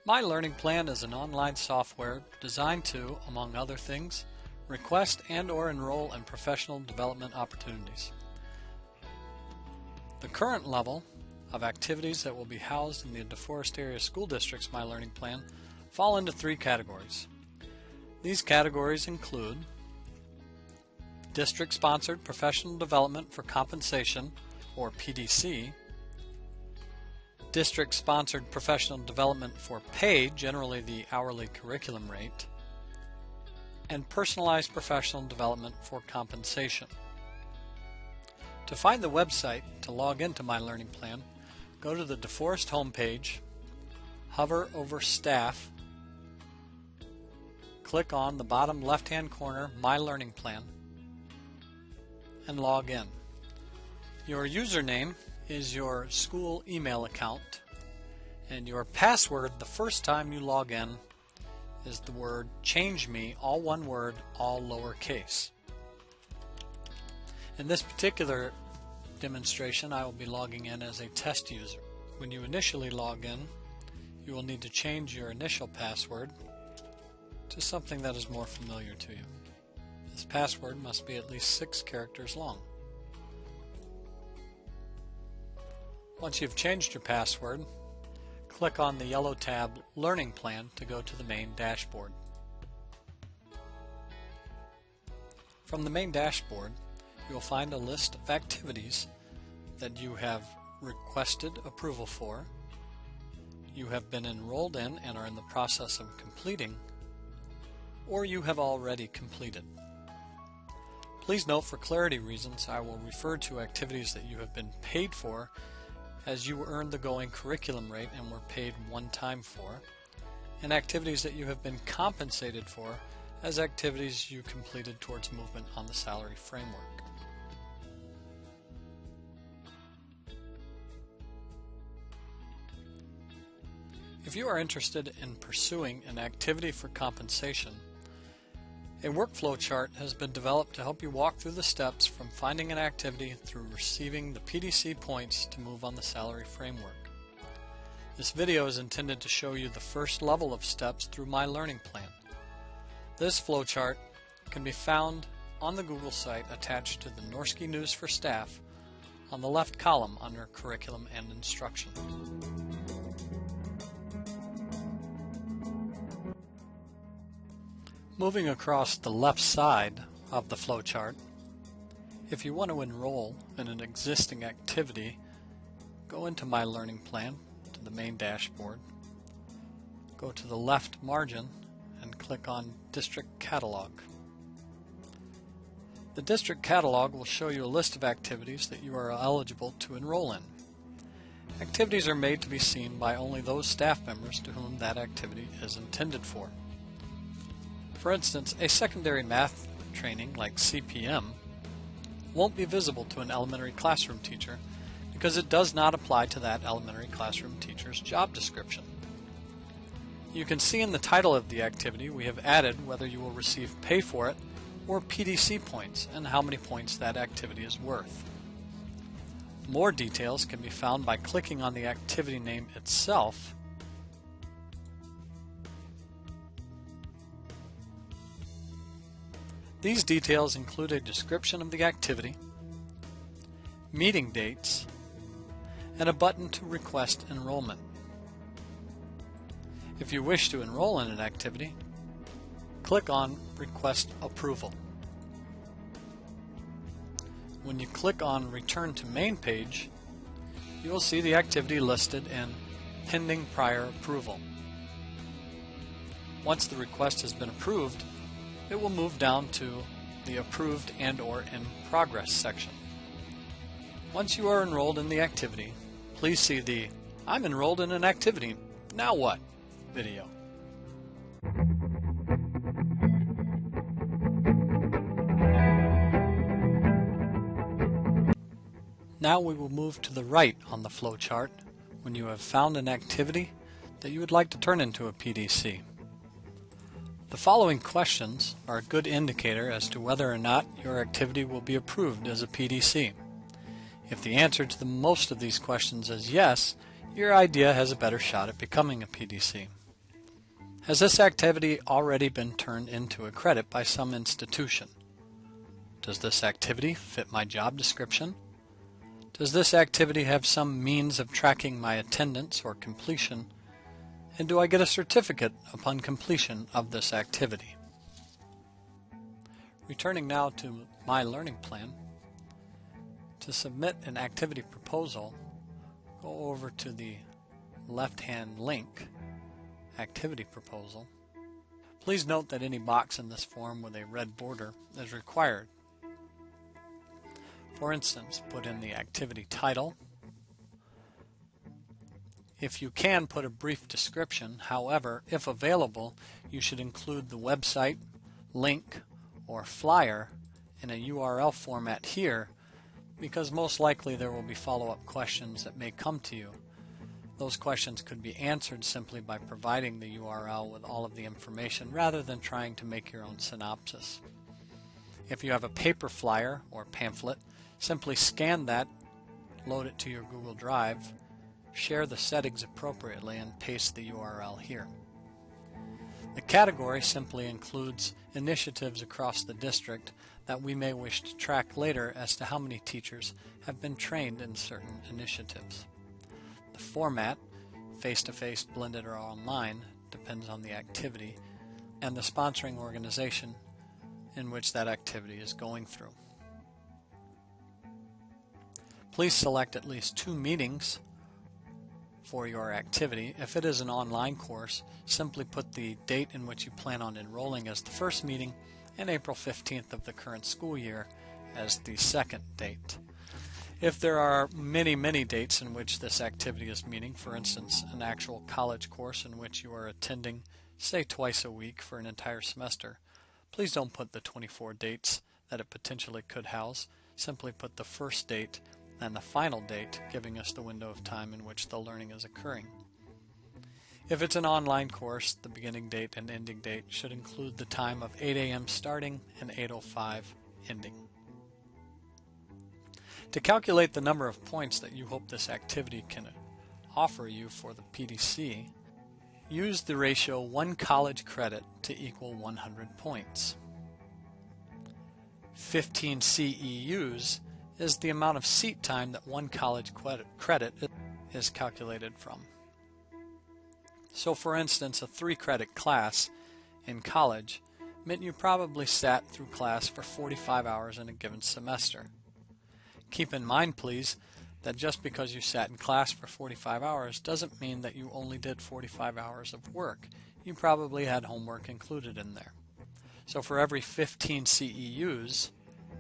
My Learning Plan is an online software designed to, among other things, request and/or enroll in professional development opportunities. The current level of activities that will be housed in the DeForest Area School District's My Learning Plan fall into three categories. These categories include District-Sponsored Professional Development for Compensation, or PDC, District-Sponsored Professional Development for Pay, generally the hourly curriculum rate, and Personalized Professional Development for Compensation. To find the website to log into My Learning Plan, go to the DeForest homepage, hover over Staff, click on the bottom left-hand corner My Learning Plan, and log in. Your username is your school email account, and your password the first time you log in is the word ChangeMe, all one word, all lowercase. In this particular demonstration, I will be logging in as a test user. When you initially log in, you will need to change your initial password to something that is more familiar to you. This password must be at least 6 characters long. Once you've changed your password, click on the yellow tab Learning Plan to go to the main dashboard. From the main dashboard, you will find a list of activities that you have requested approval for, you have been enrolled in and are in the process of completing, or you have already completed. Please note, for clarity reasons, I will refer to activities that you have been paid for as you earned the going curriculum rate and were paid one time for, and activities that you have been compensated for as activities you completed towards movement on the salary framework. If you are interested in pursuing an activity for compensation, a workflow chart has been developed to help you walk through the steps from finding an activity through receiving the PDC points to move on the salary framework. This video is intended to show you the first level of steps through My Learning Plan. This flowchart can be found on the Google site attached to the Norski News for Staff on the left column under Curriculum and Instruction. Moving across the left side of the flowchart, if you want to enroll in an existing activity, go into My Learning Plan to the main dashboard, go to the left margin and click on District Catalog. The District Catalog will show you a list of activities that you are eligible to enroll in. Activities are made to be seen by only those staff members to whom that activity is intended for. For instance, a secondary math training like CPM won't be visible to an elementary classroom teacher because it does not apply to that elementary classroom teacher's job description. You can see in the title of the activity we have added whether you will receive pay for it or PDC points and how many points that activity is worth. More details can be found by clicking on the activity name itself . These details include a description of the activity, meeting dates, and a button to request enrollment. If you wish to enroll in an activity, click on Request Approval. When you click on Return to Main Page, you will see the activity listed in Pending Prior Approval. Once the request has been approved, it will move down to the Approved and/or In Progress section. Once you are enrolled in the activity, please see the I'm enrolled in an activity, now what? video. Now we will move to the right on the flowchart when you have found an activity that you would like to turn into a PDC. The following questions are a good indicator as to whether or not your activity will be approved as a PDC. If the answer to most of these questions is yes, your idea has a better shot at becoming a PDC. Has this activity already been turned into a credit by some institution? Does this activity fit my job description? Does this activity have some means of tracking my attendance or completion? And do I get a certificate upon completion of this activity? Returning now to My Learning Plan, to submit an activity proposal, go over to the left-hand link, Activity Proposal. Please note that any box in this form with a red border is required. For instance, put in the activity title. If you can, put a brief description. However, if available, you should include the website, link, or flyer in a URL format here, because most likely there will be follow-up questions that may come to you. Those questions could be answered simply by providing the URL with all of the information rather than trying to make your own synopsis. If you have a paper flyer or pamphlet, simply scan that, load it to your Google Drive, share the settings appropriately, and paste the URL here. The category simply includes initiatives across the district that we may wish to track later as to how many teachers have been trained in certain initiatives. The format, face-to-face, blended, or online, depends on the activity and the sponsoring organization in which that activity is going through. Please select at least 2 meetings for your activity. If it is an online course, simply put the date in which you plan on enrolling as the first meeting and April 15th of the current school year as the second date. If there are many dates in which this activity is meeting, for instance, an actual college course in which you are attending, say twice a week for an entire semester, please don't put the 24 dates that it potentially could house. Simply put the first date and the final date, giving us the window of time in which the learning is occurring. If it's an online course, the beginning date and ending date should include the time of 8 a.m. starting and 8:05 ending. To calculate the number of points that you hope this activity can offer you for the PDC, use the ratio 1 college credit to equal 100 points. 15 CEUs is the amount of seat time that 1 college credit is calculated from. So for instance, a 3-credit class in college meant you probably sat through class for 45 hours in a given semester. Keep in mind, please, that just because you sat in class for 45 hours doesn't mean that you only did 45 hours of work. You probably had homework included in there. So for every 15 CEUs,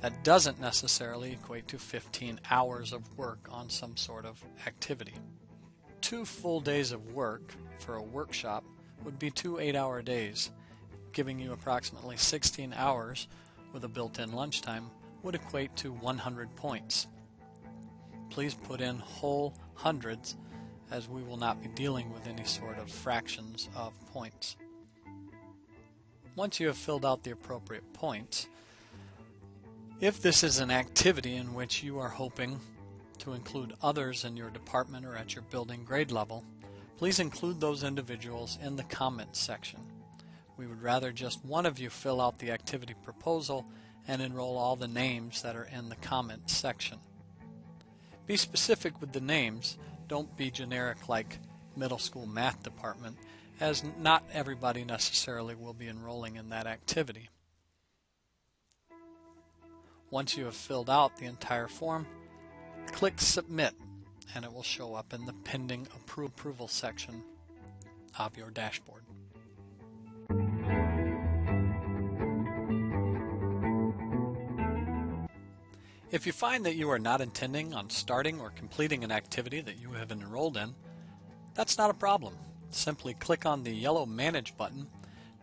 that doesn't necessarily equate to 15 hours of work on some sort of activity. 2 full days of work for a workshop would be 2 8-hour days, giving you approximately 16 hours with a built-in lunchtime would equate to 100 points. Please put in whole hundreds, as we will not be dealing with any sort of fractions of points. Once you have filled out the appropriate points, if this is an activity in which you are hoping to include others in your department or at your building grade level, please include those individuals in the comments section. We would rather just one of you fill out the activity proposal and enroll all the names that are in the comments section. Be specific with the names. Don't be generic like middle school math department, as not everybody necessarily will be enrolling in that activity. Once you have filled out the entire form, click Submit, and it will show up in the Pending Approval section of your dashboard. If you find that you are not intending on starting or completing an activity that you have enrolled in, that's not a problem. Simply click on the yellow Manage button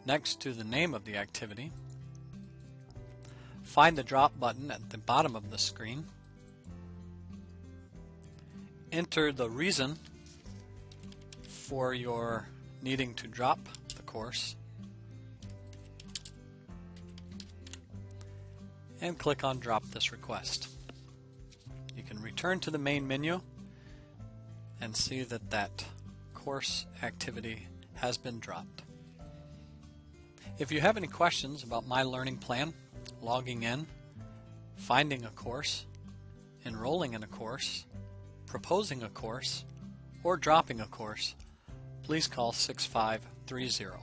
next to the name of the activity. Find the drop button at the bottom of the screen. Enter the reason for your needing to drop the course, and click on Drop this request. You can return to the main menu and see that that course activity has been dropped. If you have any questions about My Learning Plan, logging in, finding a course, enrolling in a course, proposing a course, or dropping a course, please call 6530.